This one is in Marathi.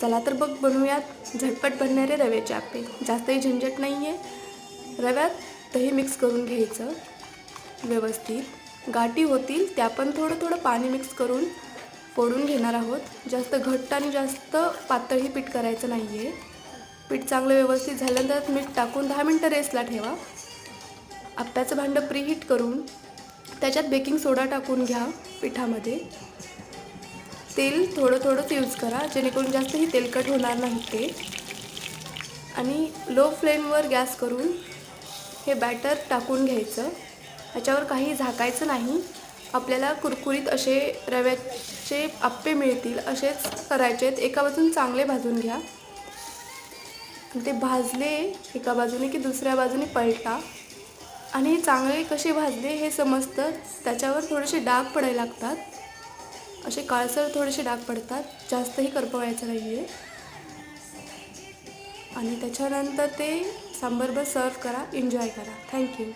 चला तर बघ बनवूयात झटपट बनणारे रव्याचे आप्पे. जास्तही झंझट नाही आहे. रव्यात दही मिक्स करून घ्यायचं व्यवस्थित. गाठी होतील त्या पण थोडं थोडं पाणी मिक्स करून फोडून घेणार आहोत. जास्त घट्ट आणि जास्त पातळही पीठ करायचं नाही आहे. पीठ चांगलं व्यवस्थित झाल्यानंतर मीठ टाकून 10 मिनटं रेस्टला ठेवा. आप्प्याचं भांडं प्रीहीट करून त्याच्यात बेकिंग सोडा टाकून घ्या. पिठामध्ये तेल थोडं थोडंच यूज करा जेणेकरून जास्तही तेलकट होणार नाही ते. आणि लो फ्लेमवर गॅस करून हे बॅटर टाकून घ्यायचं. ह्याच्यावर काही झाकायचं नाही. आपल्याला कुरकुरीत असे रव्याचे आप्पे मिळतील असेच करायचे आहेत. एका बाजून चांगले भाजून घ्या. ते भाजले एका बाजूने की दुसऱ्या बाजूने पलटा. आणि चांगले कसे भाजले हे समजतं. त्याच्यावर थोडेसे डाग पडायला लागतात. असे काळसर थोडेसे डाग पडतात. जास्तही करपवायचं नाही आहे. आणि त्याच्यानंतर ते सांबरवर सर्व करा. एन्जॉय करा. थँक्यू.